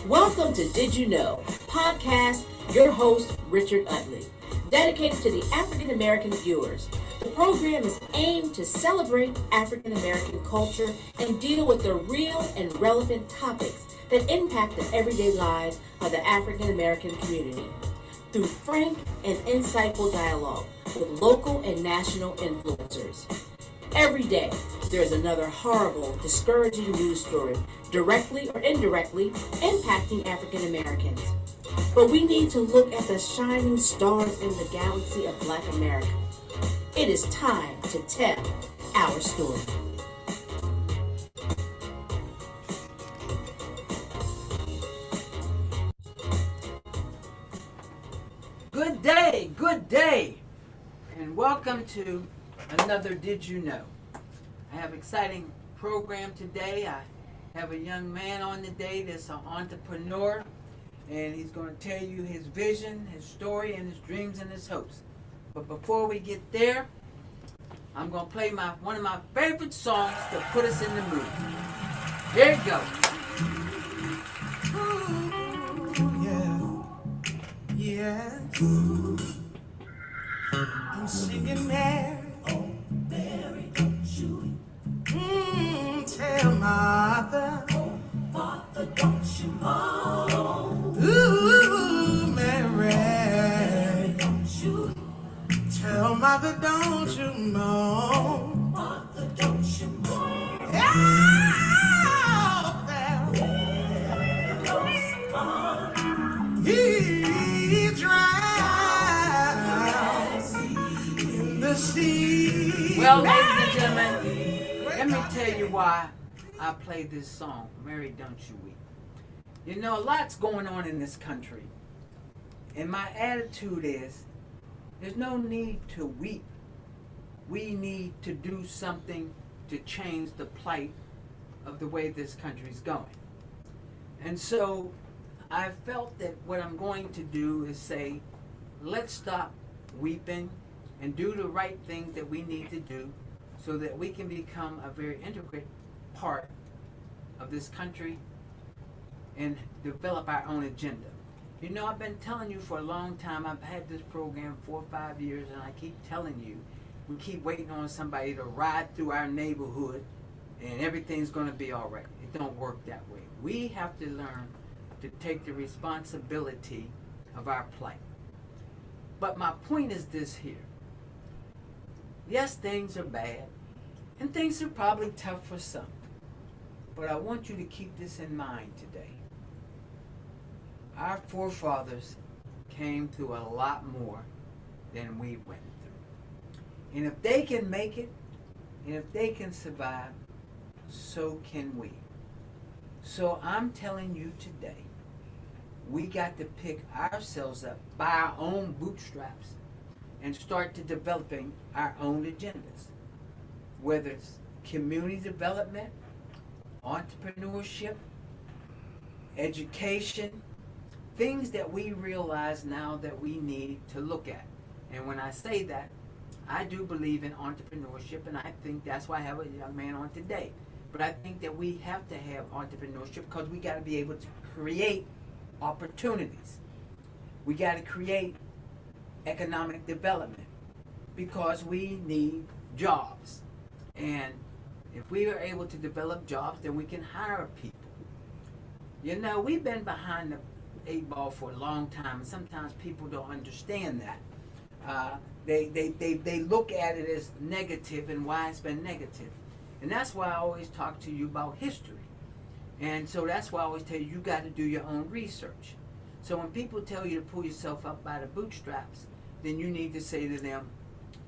Welcome to Did You Know? Podcast, your host, Richard Utley, dedicated to the African American viewers. The program is aimed to celebrate African American culture and deal with the real and relevant topics that impact the everyday lives of the African American community through frank and insightful dialogue with local and national influencers. Every day, there's another horrible, discouraging news story, directly or indirectly, impacting African Americans. But we need to look at the shining stars in the galaxy of Black America. It is time to tell our story. Good day, and welcome to another Did You Know? I have an exciting program today. I have a young man on today that's an entrepreneur, and he's going to tell you his vision, his story, and his dreams and his hopes. But before we get there, I'm going to play one of my favorite songs to put us in the mood. Here it goes. Yes, I'm singing Mary, oh Mary, don't you tell Martha, oh Martha, don't you moan. Ooh, Mary, don't you tell Martha, don't you moan. Martha, don't you moan. Oh, Pharaoh, he drowns in the sea. Well, ladies and gentlemen, let me tell you why I play this song, Mary, Don't You Weep. You know, a lot's going on in this country, and my attitude is, there's no need to weep. We need to do something to change the plight of the way this country's going. And so I felt that what I'm going to do is say, let's stop weeping and do the right things that we need to do so that we can become a very integral part of this country and develop our own agenda. You know, I've been telling you for a long time, I've had this program 4 or 5 years, and I keep telling you, we keep waiting on somebody to ride through our neighborhood and everything's going to be all right. It don't work that way. We have to learn to take the responsibility of our plight. But my point is this here. Yes, things are bad, and things are probably tough for some. But I want you to keep this in mind today. Our forefathers came through a lot more than we went through. And if they can make it, and if they can survive, so can we. So I'm telling you today, we got to pick ourselves up by our own bootstraps and start to developing our own agendas. Whether it's community development, entrepreneurship, education, things that we realize now that we need to look at. And when I say that, I do believe in entrepreneurship, and I think that's why I have a young man on today. But I think that we have to have entrepreneurship because we got to be able to create opportunities. We got to create economic development because we need jobs. And if we are able to develop jobs, then we can hire people. You know, we've been behind the 8 ball for a long time, and sometimes people don't understand that. They look at it as negative and why it's been negative. And that's why I always talk to you about history. And so that's why I always tell you, you got to do your own research. So when people tell you to pull yourself up by the bootstraps, then you need to say to them,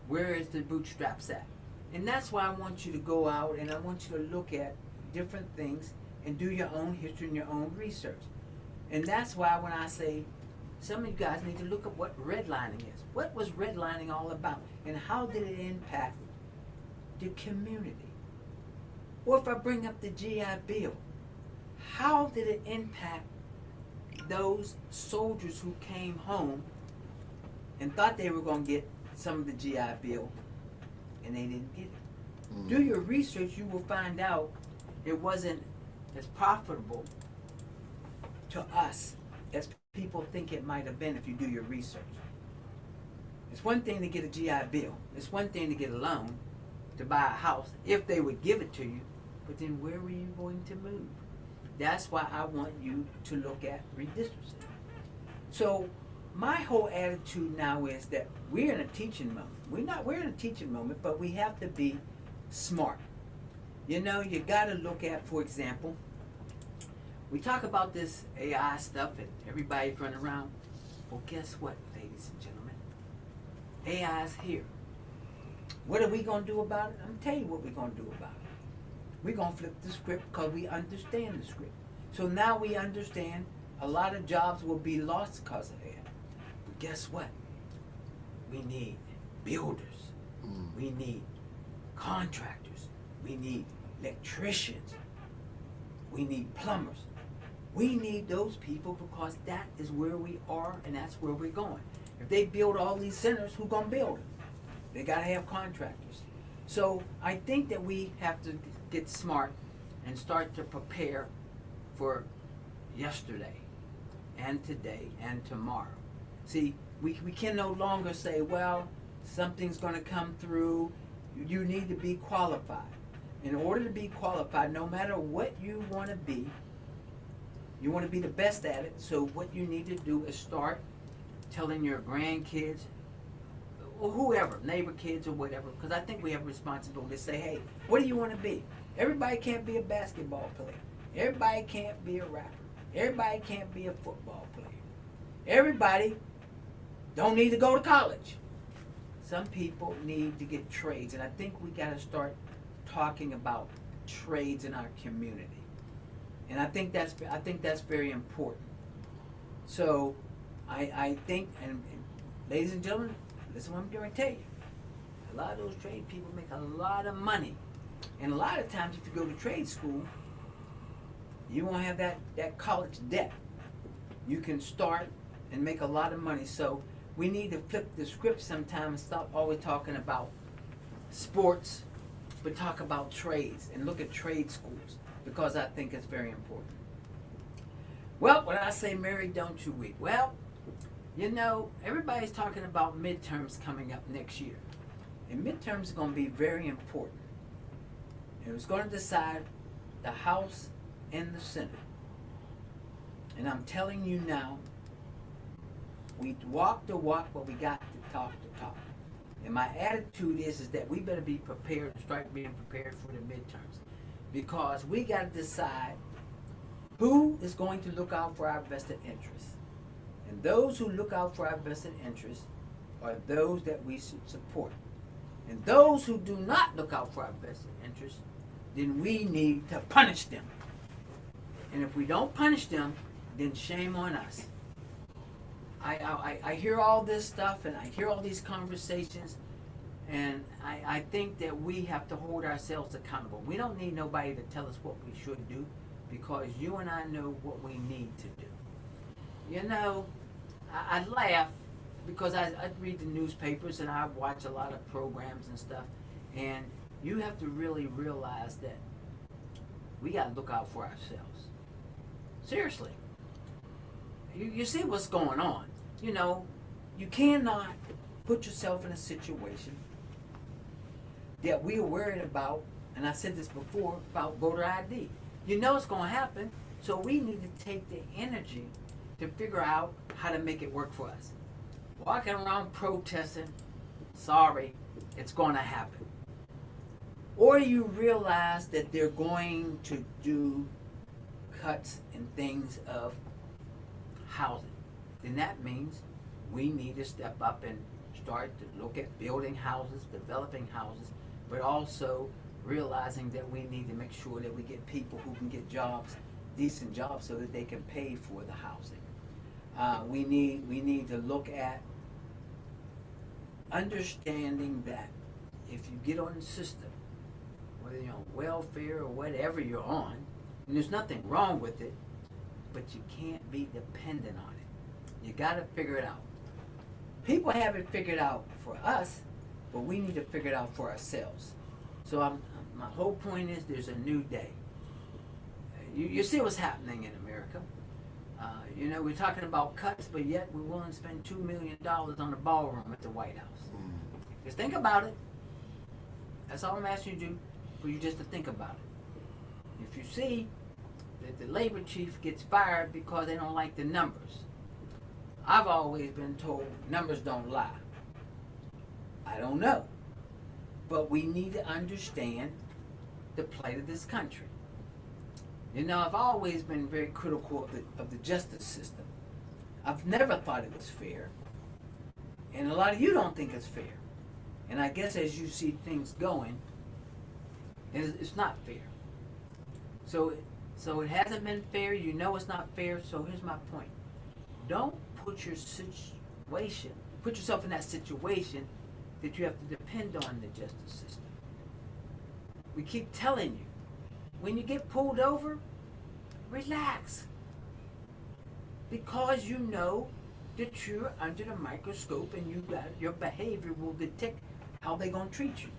where is the bootstraps at? And that's why I want you to go out and I want you to look at different things and do your own history and your own research. And that's why when I say, some of you guys need to look at what redlining is. What was redlining all about? And how did it impact the community? Or if I bring up the GI Bill, how did it impact those soldiers who came home and thought they were going to get some of the GI Bill and they didn't get it? Do your research, you will find out it wasn't as profitable to us as people think it might have been if you do your research. It's one thing to get a GI Bill. It's one thing to get a loan to buy a house if they would give it to you. But then where were you going to move? That's why I want you to look at redistricting. So my whole attitude now is that we're in a teaching moment. We're in a teaching moment, but we have to be smart. You know, you got to look at, for example, we talk about this AI stuff and everybody's running around. Well, guess what, ladies and gentlemen? AI is here. What are we going to do about it? I'm going to tell you what we're going to do about it. We're going to flip the script because we understand the script. So now we understand a lot of jobs will be lost because of that. But guess what? We need builders. We need contractors. We need electricians. We need plumbers. We need those people because that is where we are and that's where we're going. If they build all these centers, who's going to build them? They got to have contractors. So I think that we have to get smart and start to prepare for yesterday and today and tomorrow. See, we can no longer say, well, something's going to come through. You need to be qualified. In order to be qualified, no matter what you want to be, you want to be the best at it. So what you need to do is start telling your grandkids, or whoever, neighbor kids or whatever, because I think we have a responsibility to say, hey, what do you want to be? Everybody can't be a basketball player. Everybody can't be a rapper. Everybody can't be a football player. Everybody don't need to go to college. Some people need to get trades, and I think we got to start talking about trades in our community. And I think that's very important. So I think, and ladies and gentlemen, listen what I'm going to tell you. A lot of those trade people make a lot of money. And a lot of times if you go to trade school, you won't have that college debt. You can start and make a lot of money. So we need to flip the script sometime and stop always talking about sports, but talk about trades and look at trade schools because I think it's very important. Well, when I say married, don't you weep. Well, you know, everybody's talking about midterms coming up next year. And midterms are going to be very important. And it's going to decide the House and the Senate. And I'm telling you now, we walk the walk, but we got to talk the talk. And my attitude is that we better be prepared to start being prepared for the midterms. Because we got to decide who is going to look out for our vested interests. And those who look out for our vested interests are those that we should support. And those who do not look out for our vested interests, then we need to punish them. And if we don't punish them, then shame on us. I hear all this stuff and I hear all these conversations, and I think that we have to hold ourselves accountable. We don't need nobody to tell us what we should do because you and I know what we need to do. You know, I laugh because I read the newspapers and I watch a lot of programs and stuff, and you have to really realize that we got to look out for ourselves. Seriously. You see what's going on. You know, you cannot put yourself in a situation that we are worried about, and I said this before, about voter ID. You know it's going to happen, so we need to take the energy to figure out how to make it work for us. Walking around protesting, sorry, it's going to happen. Or you realize that they're going to do cuts in things of housing. Then that means we need to step up and start to look at building houses, developing houses, but also realizing that we need to make sure that we get people who can get jobs, decent jobs, so that they can pay for the housing. We need to look at understanding that if you get on the system, whether you're on welfare or whatever you're on, and there's nothing wrong with it, but you can't be dependent on it. You got to figure it out. People have it figured out for us, but we need to figure it out for ourselves. So my whole point is there's a new day. You see what's happening in America. We're talking about cuts, but yet we're willing to spend $2 million on a ballroom at the White House. Just think about it. That's all I'm asking you to do, for you just to think about it. If you see that the labor chief gets fired because they don't like the numbers, I've always been told numbers don't lie. I don't know. But we need to understand the plight of this country. I've always been very critical of the justice system. I've never thought it was fair. And a lot of you don't think it's fair. And I guess as you see things going, it's not fair. So it hasn't been fair. You know it's not fair. So here's my point. Don't put yourself in that situation that you have to depend on the justice system. We keep telling you, when you get pulled over, relax. Because you know that you're under the microscope and your behavior will detect how they're going to treat you.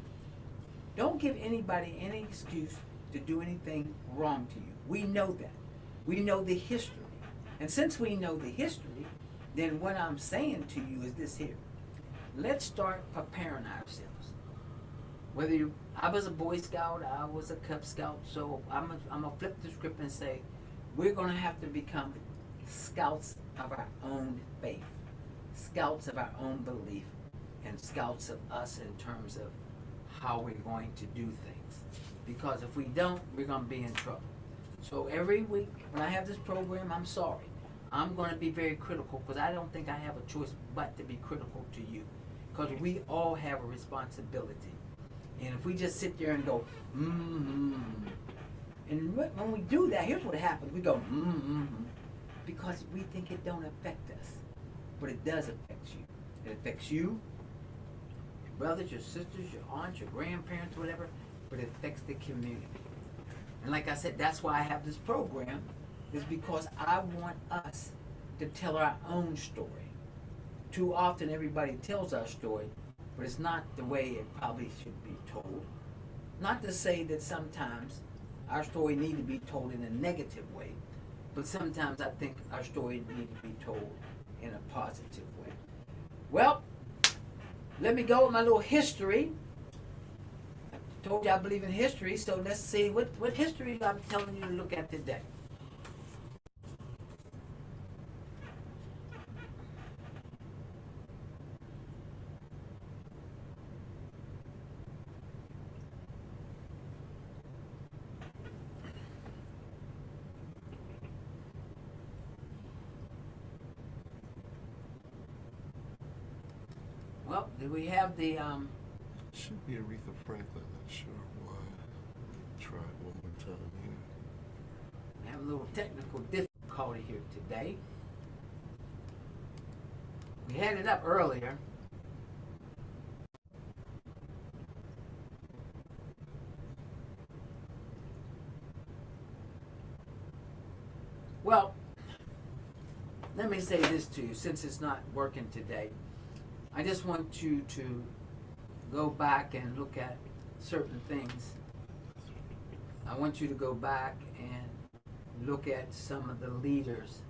Don't give anybody any excuse to do anything wrong to you. We know that. We know the history. And since we know the history, then what I'm saying to you is this here. Let's start preparing ourselves. I was a Boy Scout, I was a Cub Scout, so I'm gonna flip the script and say, we're gonna have to become scouts of our own faith, scouts of our own belief, and scouts of us in terms of how we're going to do things. Because if we don't, we're gonna be in trouble. So every week when I have this program, I'm sorry. I'm gonna be very critical because I don't think I have a choice but to be critical to you. Because we all have a responsibility. And if we just sit there and go, and when we do that, here's what happens. We go, because we think it don't affect us. But it does affect you. It affects you, your brothers, your sisters, your aunts, your grandparents, whatever, but it affects the community. And like I said, that's why I have this program, is because I want us to tell our own story. Too often everybody tells our story, but it's not the way it probably should be told. Not to say that sometimes our story needs to be told in a negative way, but sometimes I think our story needs to be told in a positive way. Well, let me go with my little history. I told you I believe in history, so let's see what history I'm telling you to look at today. Well, do we have the It should be Aretha Franklin, not sure why. Try it one more time here. We have a little technical difficulty here today. We had it up earlier. Well, let me say this to you, since it's not working today. I just want you to go back and look at certain things. I want you to go back and look at some of the leaders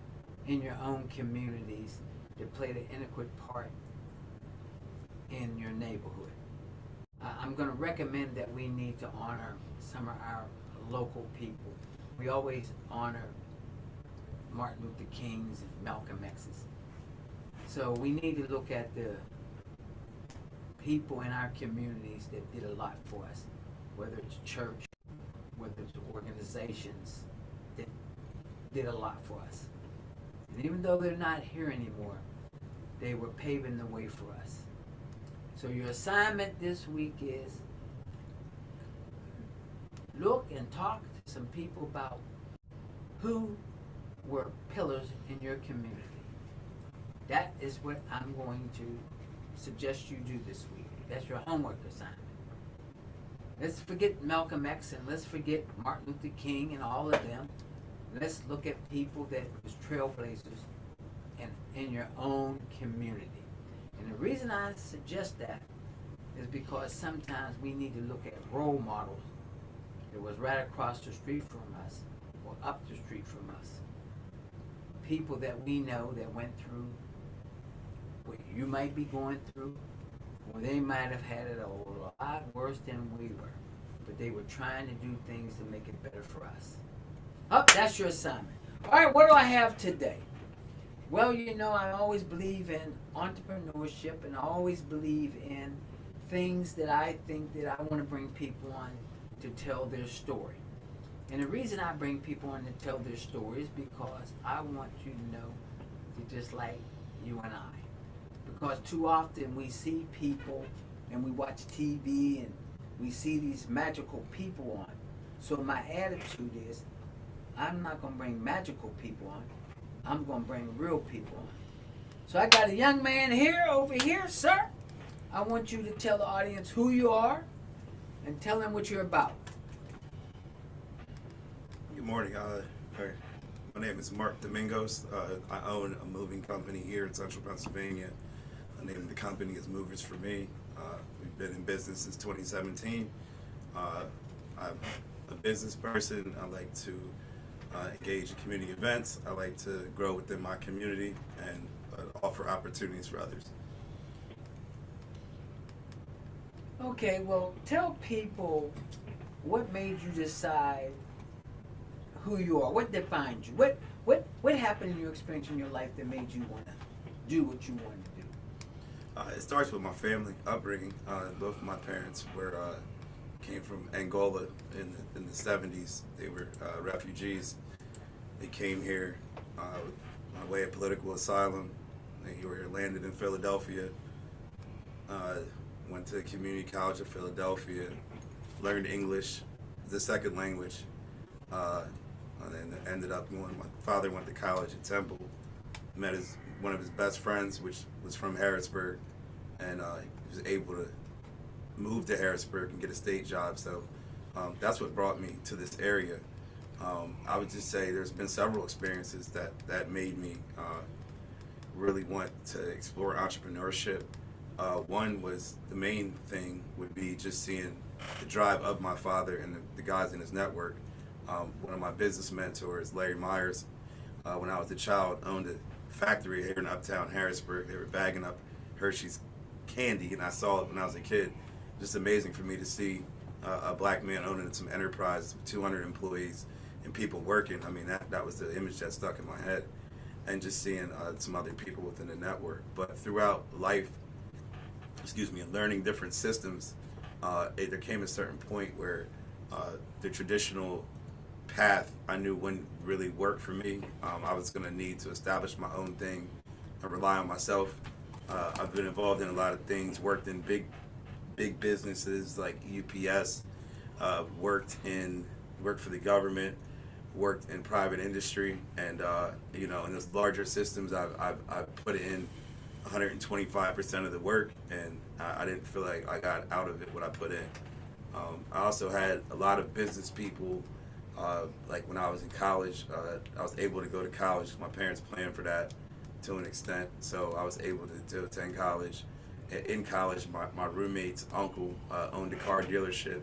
in your own communities that played an intricate part in your neighborhood. I'm going to recommend that we need to honor some of our local people. We always honor Martin Luther King's and Malcolm X's. So we need to look at the people in our communities that did a lot for us, whether it's church, whether it's organizations that did a lot for us. And even though they're not here anymore, they were paving the way for us. So your assignment this week is look and talk to some people about who were pillars in your community. That is what I'm going to suggest you do this week. That's your homework assignment. Let's forget Malcolm X and let's forget Martin Luther King and all of them. Let's look at people that was trailblazers in your own community. And the reason I suggest that is because sometimes we need to look at role models that was right across the street from us or up the street from us. people that we know that went through what you might be going through, or they might have had it a lot worse than we were, but they were trying to do things to make it better for us. Oh, that's your assignment. All right, what do I have today? Well, you know, I always believe in entrepreneurship, and I always believe in things that I think that I want to bring people on to tell their story. And the reason I bring people on to tell their story is because I want you to know that just like you and I. Because too often we see people and we watch TV and we see these magical people on. So my attitude is, I'm not going to bring magical people on. I'm going to bring real people on. So I got a young man here, over here, sir. I want you to tell the audience who you are and tell them what you're about. Good morning. My name is Mark Domingos. I own a moving company here in Central Pennsylvania. The name of the company is Movers for Me. We've been in business since 2017. I'm a business person. I like to engage in community events. I like to grow within my community and offer opportunities for others. Okay, well, tell people what made you decide who you are. What defined you? What happened in your experience in your life that made you want to do what you wanted to do? It starts with my family upbringing. Both of my parents came from Angola in the 70s. They were refugees. They came here by way of political asylum. They were landed in Philadelphia. Went to the community college of Philadelphia. Learned English as a second language. And then ended up going. My father went to college at Temple. Met one of his best friends, which was from Harrisburg, and he was able to move to Harrisburg and get a state job. So that's what brought me to this area. I would just say there's been several experiences that made me really want to explore entrepreneurship. One was, the main thing would be just seeing the drive of my father and the guys in his network. One of my business mentors, Larry Myers, when I was a child, owned a factory here in Uptown Harrisburg. They were bagging up Hershey's candy, and I saw it when I was a kid. Just amazing for me to see a black man owning some enterprise with 200 employees and people working. I mean, that was the image that stuck in my head. And just seeing some other people within the network. But throughout life, and learning different systems, there came a certain point where the traditional path I knew wouldn't really work for me. I was going to need to establish my own thing and rely on myself. I've been involved in a lot of things, worked in big businesses like UPS, worked for the government, worked in private industry, and in those larger systems, I've put in 125% of the work, and I didn't feel like I got out of it what I put in. I also had a lot of business people. Like when I was in college, I was able to go to college. My parents planned for that to an extent, so I was able to attend college. In college, my roommate's uncle owned a car dealership.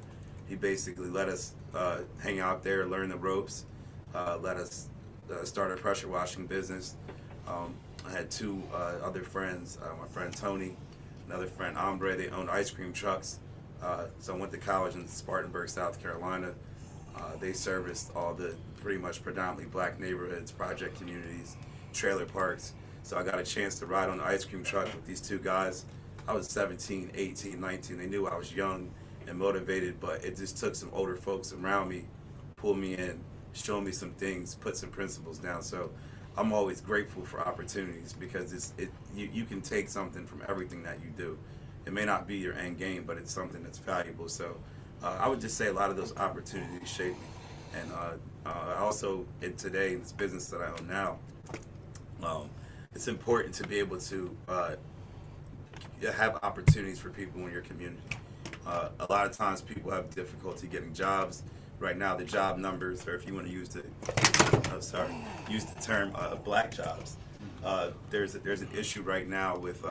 He basically let us hang out there, learn the ropes, let us start a pressure washing business. I had two other friends, my friend Tony, another friend Ombre. They owned ice cream trucks. So I went to college in Spartanburg, South Carolina. They serviced all the pretty much predominantly black neighborhoods, project communities, trailer parks. So I got a chance to ride on the ice cream truck with these two guys. I was 17, 18, 19. They knew I was young and motivated, but it just took some older folks around me, pull me in, show me some things, put some principles down. So I'm always grateful for opportunities, because you can take something from everything that you do. It may not be your end game, but it's something that's valuable. So I would just say a lot of those opportunities shaped me. And I also, in this business that I own now, it's important to be able to have opportunities for people in your community. A lot of times people have difficulty getting jobs. Right now, the job numbers, or if you want to use the term black jobs, there's an issue right now with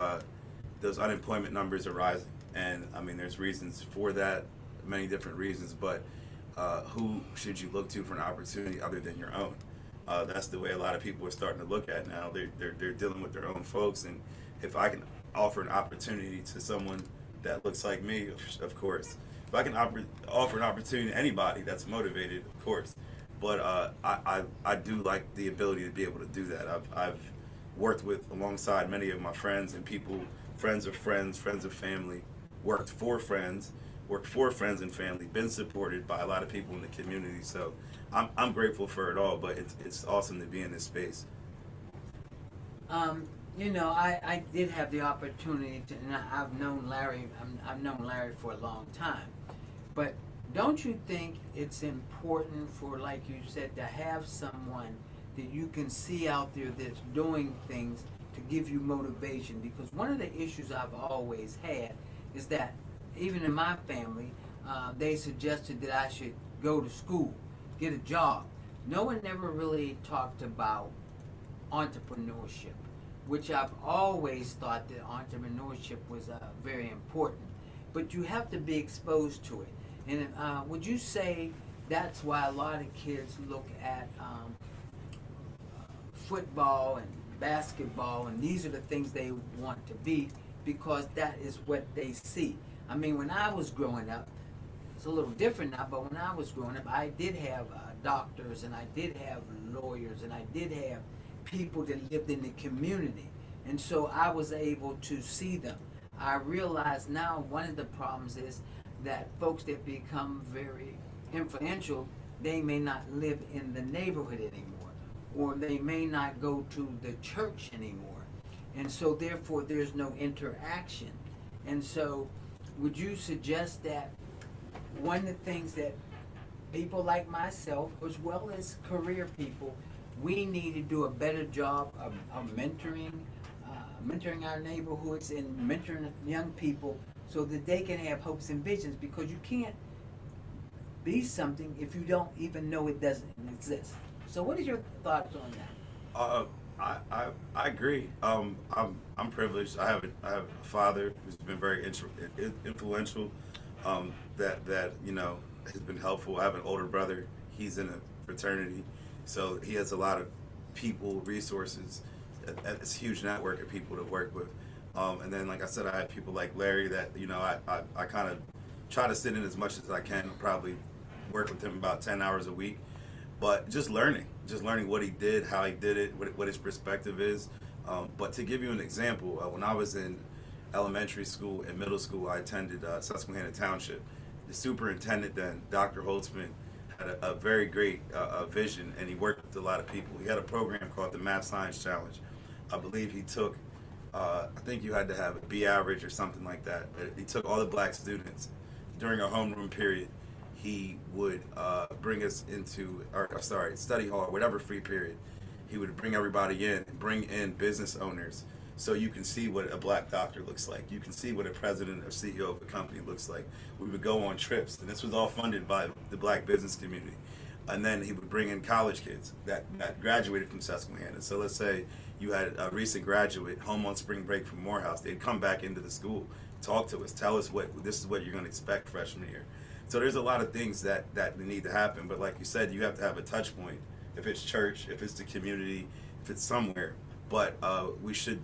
those unemployment numbers are rising. And I mean, there's reasons for that, many different reasons, but who should you look to for an opportunity other than your own? That's the way a lot of people are starting to look at now. They're dealing with their own folks, and if I can offer an opportunity to someone that looks like me, of course. If I can offer an opportunity to anybody that's motivated, of course. But I do like the ability to be able to do that. I've worked with alongside many of my friends and people, friends of friends, friends of family, worked for friends and family, been supported by a lot of people in the community. So I'm grateful for it all, but it's awesome to be in this space. You know, I did have the opportunity to, and I've known Larry. I've known Larry for a long time, but don't you think it's important for, like you said, to have someone that you can see out there that's doing things to give you motivation? Because one of the issues I've always had is that even in my family, they suggested that I should go to school, get a job. No one ever really talked about entrepreneurship, which I've always thought that entrepreneurship was very important. But you have to be exposed to it. And would you say that's why a lot of kids look at football and basketball, and these are the things they want to be, because that is what they see? I mean, when I was growing up, it's a little different now, but when I was growing up, I did have doctors, and I did have lawyers, and I did have people that lived in the community. And so I was able to see them. I realize now one of the problems is that folks that become very influential, they may not live in the neighborhood anymore, or they may not go to the church anymore. And so therefore there's no interaction. And so would you suggest that one of the things that people like myself, as well as career people, we need to do a better job of mentoring our neighborhoods and mentoring young people so that they can have hopes and visions? Because you can't be something if you don't even know it doesn't exist. So what is your thoughts on that? I agree. I'm privileged. I have a father who's been very influential. That you know has been helpful. I have an older brother. He's in a fraternity, so he has a lot of people, resources, a huge network of people to work with. And then, like I said, I have people like Larry that, you know, I kind of try to sit in as much as I can. Probably work with him about 10 hours a week, but just learning what he did, how he did it, what his perspective is. But to give you an example, when I was in elementary school and middle school, I attended Susquehanna Township. The superintendent then, Dr. Holtzman, had a very great vision, and he worked with a lot of people. He had a program called the Math Science Challenge. I believe he took, I think you had to have a B average or something like that. He took all the black students during a homeroom period. He would bring us into, study hall, whatever free period. He would bring everybody in, bring in business owners, so you can see what a black doctor looks like. You can see what a president or CEO of a company looks like. We would go on trips, and this was all funded by the black business community. And then he would bring in college kids that graduated from Susquehanna. So let's say you had a recent graduate home on spring break from Morehouse. They'd come back into the school, talk to us, tell us this is what you're going to expect freshman year. So there's a lot of things that need to happen. But like you said, you have to have a touch point. If it's church, if it's the community, if it's somewhere. But we should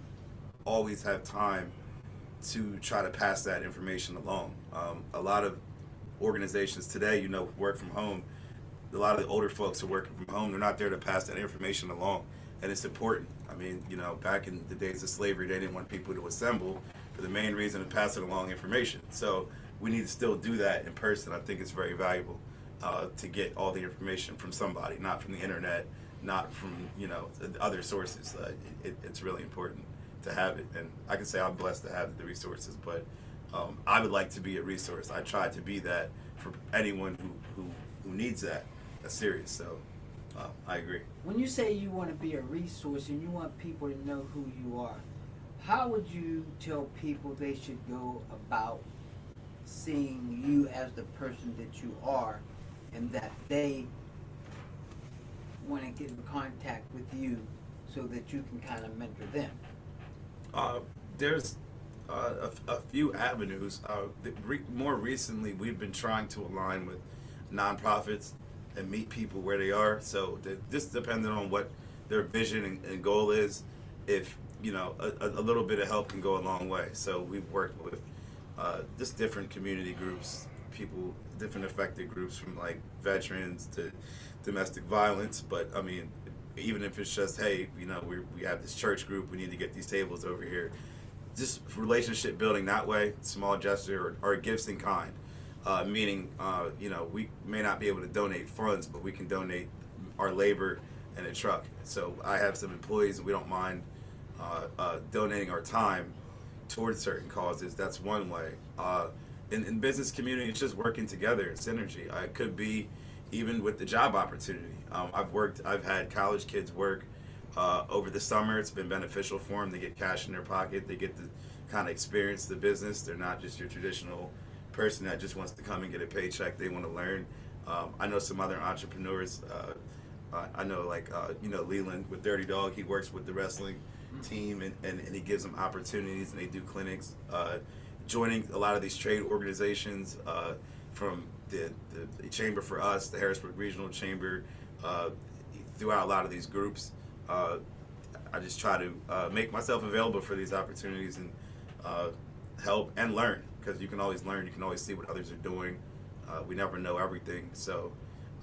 always have time to try to pass that information along. A lot of organizations today, you know, work from home. A lot of the older folks who are working from home, they're not there to pass that information along. And it's important. I mean, you know, back in the days of slavery, they didn't want people to assemble for the main reason of passing along information. So we need to still do that in person. I think it's very valuable to get all the information from somebody, not from the internet, not from, you know, other sources. It's really important to have it. And I can say I'm blessed to have the resources, but I would like to be a resource. I try to be that for anyone who needs that. That's serious. So I agree. When you say you want to be a resource and you want people to know who you are, how would you tell people they should go about seeing you as the person that you are, and that they want to get in contact with you so that you can kind of mentor them? There's a few avenues. More recently, we've been trying to align with nonprofits and meet people where they are. So just depending on what their vision and goal is, if a little bit of help can go a long way. So we've worked with just different community groups, people, different affected groups, from like veterans to domestic violence. But I mean, even if it's just, hey, we have this church group, we need to get these tables over here. Just relationship building that way, small gesture or gifts in kind. Meaning, we may not be able to donate funds, but we can donate our labor and a truck. So I have some employees, and we don't mind donating our time towards certain causes. That's one way. In business community, it's just working together. It's synergy. It could be even with the job opportunity. I've had college kids work over the summer. It's been beneficial for them. They get cash in their pocket. They get to kind of experience the business. They're not just your traditional person that just wants to come and get a paycheck. They want to learn. I know some other entrepreneurs. I know Leland with Dirty Dog. He works with the wrestling team, and he gives them opportunities, and they do clinics. Joining a lot of these trade organizations, from the Chamber for Us, the Harrisburg Regional Chamber, throughout a lot of these groups. I just try to make myself available for these opportunities and help and learn, because you can always learn. You can always see what others are doing. We never know everything, so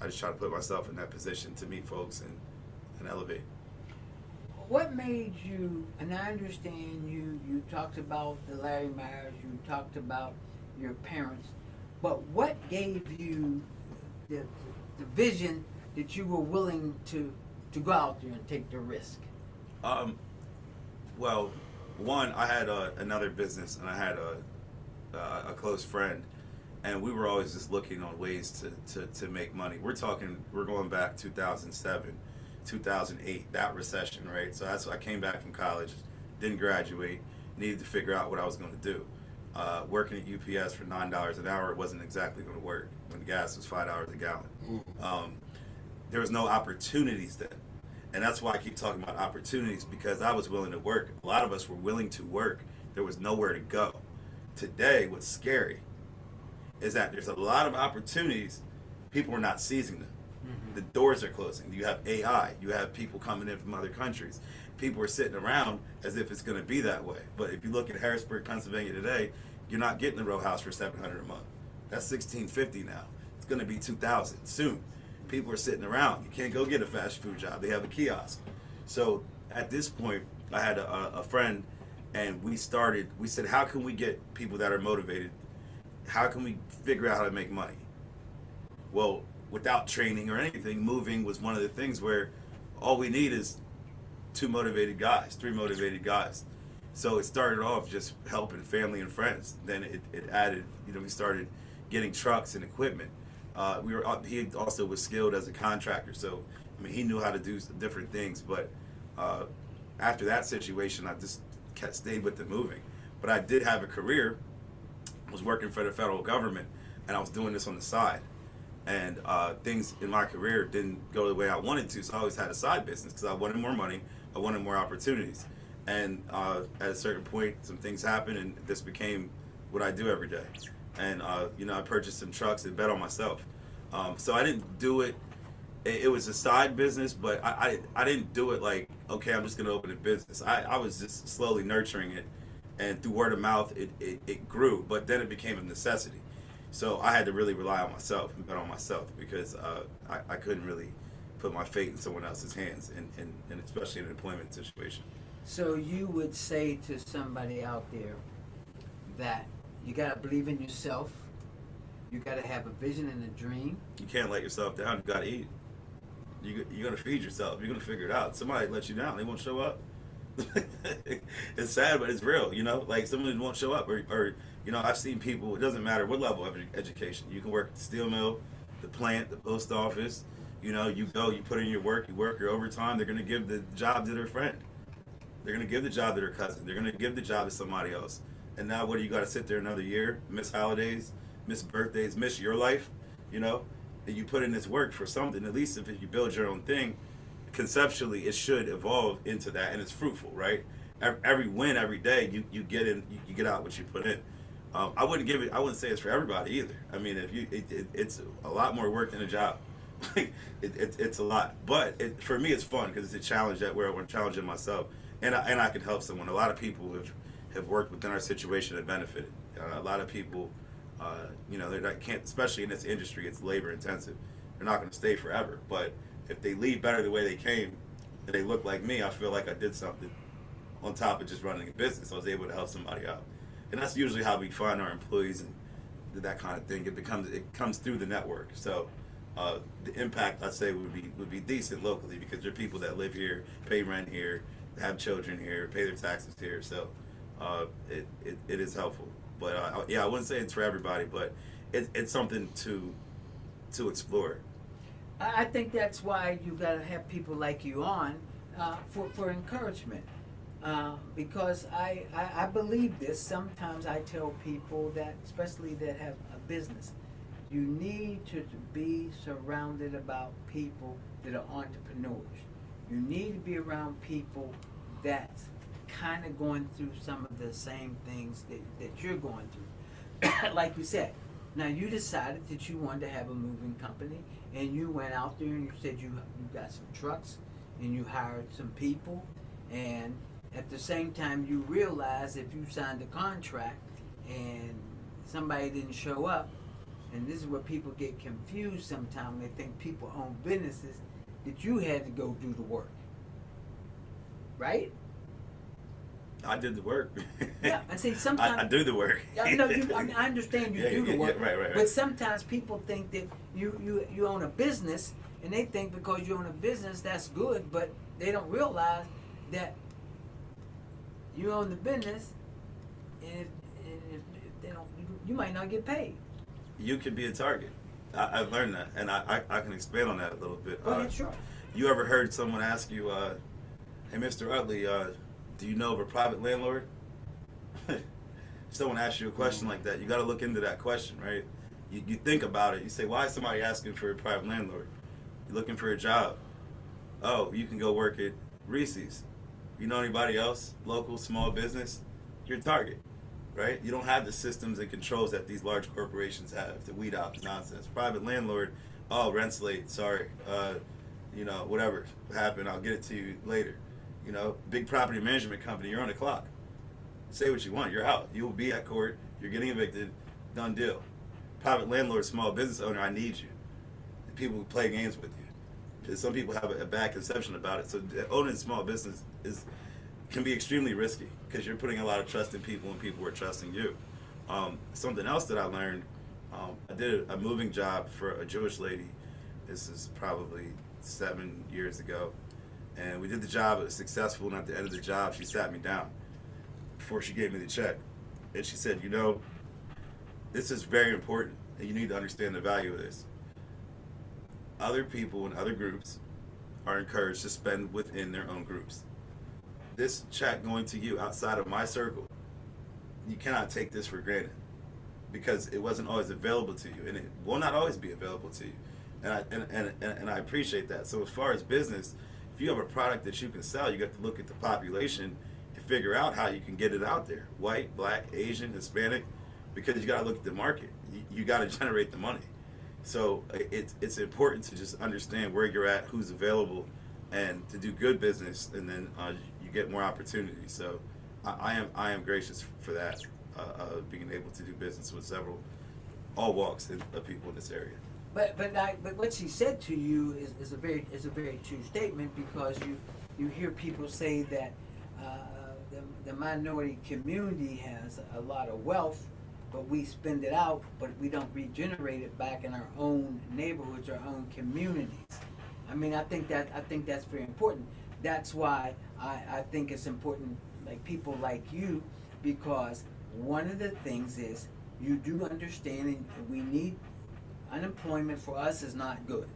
I just try to put myself in that position to meet folks and elevate. What made you, and I understand you talked about the Larry Myers, you talked about your parents, but what gave you the vision that you were willing to go out there and take the risk? Well, one, I had another business, and I had a close friend, and we were always just looking on ways to make money. We're going back 2007, 2008, that recession, right? So that's why I came back from college, didn't graduate, needed to figure out what I was going to do. Working at UPS for $9 an hour wasn't exactly going to work when gas was $5 a gallon. There was no opportunities then. And that's why I keep talking about opportunities, because I was willing to work. A lot of us were willing to work. There was nowhere to go. Today, what's scary is that there's a lot of opportunities. People are not seizing them. Mm-hmm. The doors are closing. You have AI. You have people coming in from other countries. People are sitting around as if it's going to be that way. But if you look at Harrisburg, Pennsylvania today, you're not getting a row house for $700 a month. That's $1,650 now. It's going to be $2,000 soon. People are sitting around. You can't go get a fast food job. They have a kiosk. So at this point, I had a friend, and we said, how can we get people that are motivated? How can we figure out how to make money? Well, without training or anything, moving was one of the things where all we need is 2 motivated guys, 3 motivated guys. So it started off just helping family and friends. Then it added, we started getting trucks and equipment. He also was skilled as a contractor, so he knew how to do different things. But after that situation, I just stayed with the moving. But I did have a career. I was working for the federal government, and I was doing this on the side. And things in my career didn't go the way I wanted to, so I always had a side business because I wanted more money, I wanted more opportunities. And at a certain point, some things happened, and this became what I do every day. And I purchased some trucks and bet on myself. So I didn't do it. It was a side business, but I didn't do it like, okay, I'm just going to open a business. I was just slowly nurturing it, and through word of mouth, it grew. But then it became a necessity. So I had to really rely on myself and bet on myself, because I couldn't really put my fate in someone else's hands, and especially in an employment situation. So you would say to somebody out there that you got to believe in yourself, you got to have a vision and a dream. You can't let yourself down. You got to eat. You're going to feed yourself. You're going to figure it out. Somebody let you down. They won't show up. It's sad, but it's real. Like someone won't show up, or I've seen people. It doesn't matter what level of education. You can work at the steel mill, the plant, the post office. You go, you put in your work, you work your overtime. They're going to give the job to their friend. They're going to give the job to their cousin. They're going to give the job to somebody else. And now what do you got to sit there another year, miss holidays, miss birthdays, miss your life, and you put in this work for something. At least if you build your own thing, conceptually it should evolve into that, and it's fruitful, right? Every win, every day, you get in, you get out what you put in. I wouldn't say it's for everybody either. If it's a lot more work than a job. It's a lot, but for me it's fun because it's a challenge that where I'm challenging myself, and I can help someone. A lot of people have worked within our situation and benefited. A lot of people, they can't, especially in this industry, it's labor intensive. They're not going to stay forever, but if they leave better the way they came, and they look like me, I feel like I did something on top of just running a business. I was able to help somebody out, and that's usually how we find our employees and that kind of thing. It comes through the network. So the impact, I'd say, would be decent locally because there are people that live here, pay rent here, have children here, pay their taxes here. So it is helpful. But I wouldn't say it's for everybody, but it's something to explore. I think that's why you gotta have people like you on for encouragement. Because I believe this. Sometimes I tell people that, especially that have a business, you need to be surrounded about people that are entrepreneurs. You need to be around people that's kind of going through some of the same things that you're going through. Like you said, now you decided that you wanted to have a moving company, and you went out there and you said you got some trucks and you hired some people, and at the same time you realized if you signed a contract and somebody didn't show up, and this is where people get confused sometimes, they think people own businesses, that you had to go do the work. Right? I did the work. Yeah, and see, sometimes I do the work. I understand you do the work, right. but sometimes people think that you own a business, and they think because you own a business that's good, but they don't realize that you own the business, and if they don't, you might not get paid. You could be a target. I've learned that, and I can expand on that a little bit. Go ahead, sure. You ever heard someone ask you, "Hey, Mr. Utley, do you know of a private landlord?" If someone asks you a question like that, you got to look into that question, right? You think about it. You say, why is somebody asking for a private landlord? You're looking for a job. Oh, you can go work at Reese's. You know anybody else, local, small business? You're a target, right? You don't have the systems and controls that these large corporations have to weed out the nonsense. Private landlord, oh, rent's late, sorry. Whatever happened, I'll get it to you later. Big property management company, you're on the clock. Say what you want, you're out. You will be at court, you're getting evicted, done deal. Private landlord, small business owner, I need you. The people who play games with you. Because some people have a bad conception about it. So owning a small business can be extremely risky because you're putting a lot of trust in people and people are trusting you. Something else that I learned, I did a moving job for a Jewish lady. This is probably 7 years ago. And we did the job, it was successful, and at the end of the job, she sat me down before she gave me the check. And she said, this is very important, and you need to understand the value of this. Other people in other groups are encouraged to spend within their own groups. This check going to you outside of my circle, you cannot take this for granted because it wasn't always available to you, and it will not always be available to you. And I appreciate that. So as far as business, if you have a product that you can sell, you got to look at the population and figure out how you can get it out there. White, black, Asian, Hispanic, because you got to look at the market. You got to generate the money. So it's important to just understand where you're at, who's available, and to do good business, and then you get more opportunities. So I am gracious for that, being able to do business with all walks of people in this area. But what she said to you is a very true statement, because you hear people say that the minority community has a lot of wealth, but we spend it out, but we don't regenerate it back in our own neighborhoods, our own communities. I mean, I think that's very important. That's why I think it's important, like people like you, because one of the things is you do understand, and we need unemployment for us is not good,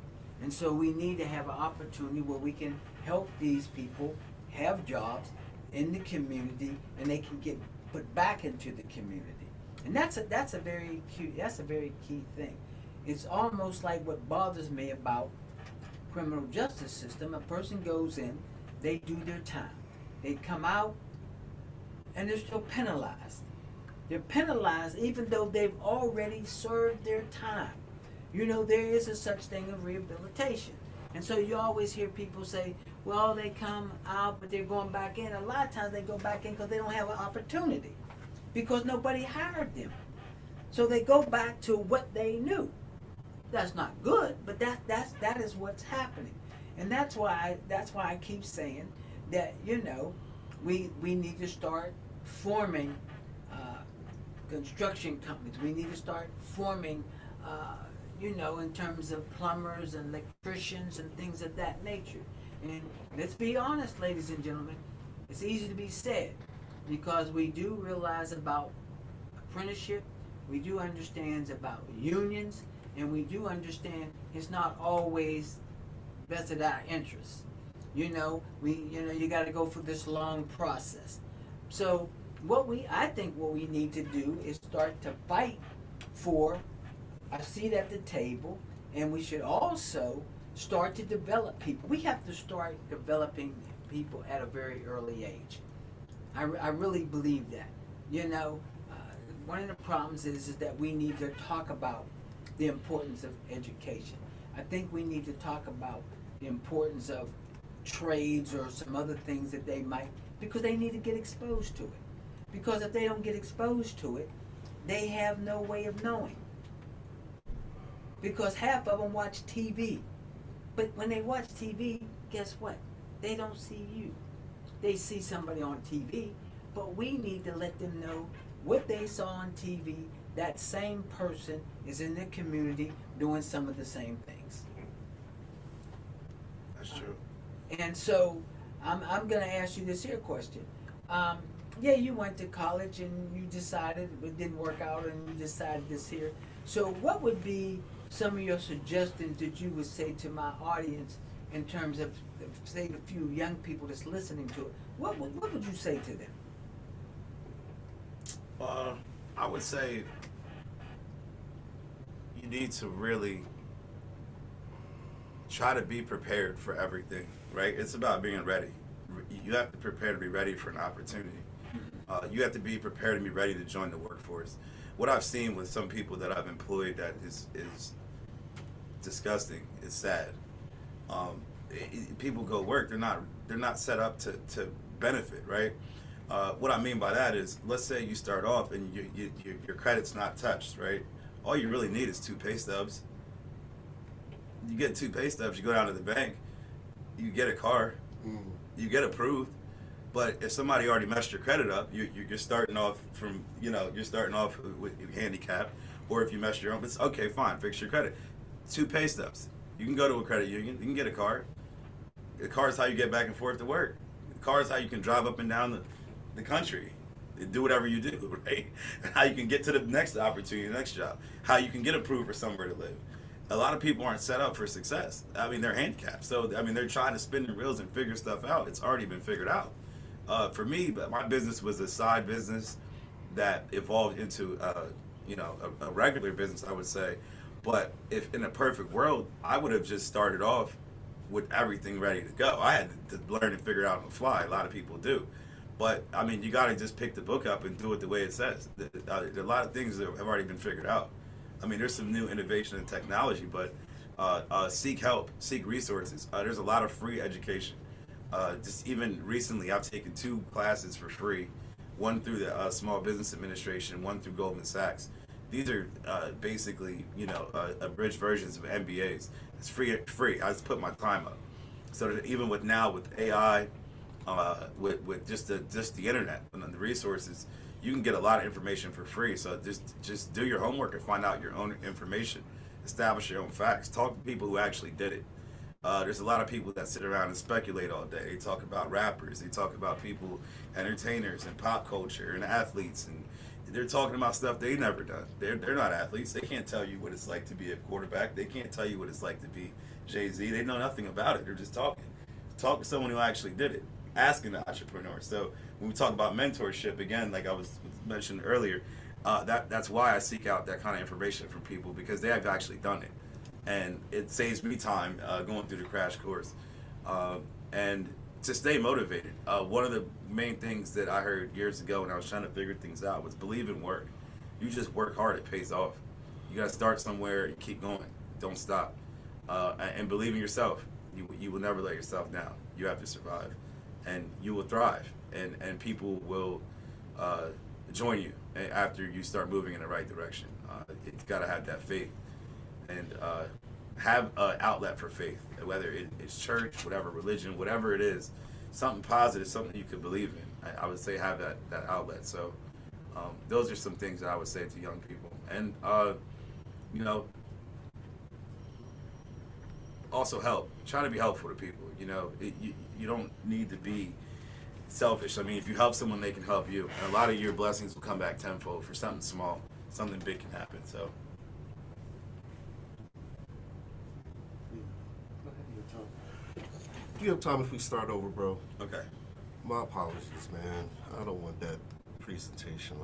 and so we need to have an opportunity where we can help these people have jobs in the community, and they can get put back into the community. And that's a very key thing. It's almost like what bothers me about criminal justice system. A person goes in, they do their time, they come out, and they're still penalized. They're penalized even though they've already served their time. You know, there is a such thing of rehabilitation. And so you always hear people say, well, they come out, but they're going back in. A lot of times they go back in because they don't have an opportunity, because nobody hired them. So they go back to what they knew. That's not good, but that is what's happening. And that's why I keep saying that, you know, we need to start forming construction companies. We need to start forming, you know, in terms of plumbers and electricians and things of that nature. And let's be honest, ladies and gentlemen, it's easy to be said, because we do realize about apprenticeship, we do understand about unions, and we do understand it's not always best of our interests. You know, you got to go through this long process. So I think what we need to do is start to fight for a seat at the table, and we should also start to develop people. We have to start developing people at a very early age. I really believe that. You know, one of the problems is that we need to talk about the importance of education. I think we need to talk about the importance of trades or some other things that they might, because they need to get exposed to it. Because if they don't get exposed to it, they have no way of knowing. Because half of them watch TV. But when they watch TV, guess what? They don't see you. They see somebody on TV, but we need to let them know what they saw on TV. That same person is in the community doing some of the same things. That's true. And so I'm going to ask you this here question. Yeah, you went to college and you decided it didn't work out, and you decided this here. So what would be some of your suggestions that you would say to my audience in terms of, say, the few young people that's listening to it? What would you say to them? I would say you need to really try to be prepared for everything, right? It's about being ready. You have to prepare to be ready for an opportunity. You have to be prepared to be ready to join the workforce. What I've seen with some people that I've employed that is disgusting. It's sad. People go work. They're not set up to benefit, right? What I mean by that is, let's say you start off and your credit's not touched, right? All you really need is 2 pay stubs. You get 2 pay stubs, you go down to the bank, you get a car, you get approved. But if somebody already messed your credit up, you're starting off from, you're starting off with handicap. Or if you messed your own, it's okay, fine, fix your credit. 2 pay stubs. You can go to a credit union, you can get a car. The car is how you get back and forth to work. The car is how you can drive up and down the country, do whatever you do, right? How you can get to the next opportunity, the next job. How you can get approved for somewhere to live. A lot of people aren't set up for success. I mean, they're handicapped. So, I mean, they're trying to spin the reels and figure stuff out. It's already been figured out. For me, my business was a side business that evolved into, a regular business, I would say. But if in a perfect world, I would have just started off with everything ready to go. I had to learn and figure it out on the fly. A lot of people do. But, I mean, you got to just pick the book up and do it the way it says. A lot of things have already been figured out. I mean, there's some new innovation in technology, but seek help, seek resources. There's a lot of free education. Just even recently, I've taken 2 classes for free, one through the Small Business Administration, one through Goldman Sachs. These are basically, abridged versions of MBAs. It's free. I just put my time up. So that even with AI, with just the internet and the resources, you can get a lot of information for free. So just do your homework and find out your own information. Establish your own facts. Talk to people who actually did it. There's a lot of people that sit around and speculate all day. They talk about rappers. They talk about people, entertainers and pop culture and athletes, and they're talking about stuff they never done. They're not athletes. They can't tell you what it's like to be a quarterback. They can't tell you what it's like to be Jay-Z. They know nothing about it. They're just talking. Talk to someone who actually did it. Asking the entrepreneur. So when we talk about mentorship, again, like I was mentioned earlier, that's why I seek out that kind of information from people, because they have actually done it. And it saves me time going through the crash course. And to stay motivated, one of the main things that I heard years ago when I was trying to figure things out was believe in work. You just work hard, it pays off. You got to start somewhere and keep going. Don't stop. And believe in yourself. You will never let yourself down. You have to survive, and you will thrive, and people will join you after you start moving in the right direction. You've got to have that faith, and have an outlet for faith, whether it's church, whatever religion, whatever it is, something positive, something you could believe in. I would say have that outlet. So those are some things that I would say to young people, and you know, also help. Try to be helpful to people. You know, you don't need to be selfish. I mean, if you help someone, they can help you. And a lot of your blessings will come back tenfold. For something small, something big can happen. So. Do you have time if we start over, bro? Okay. My apologies, man. I don't want that presentation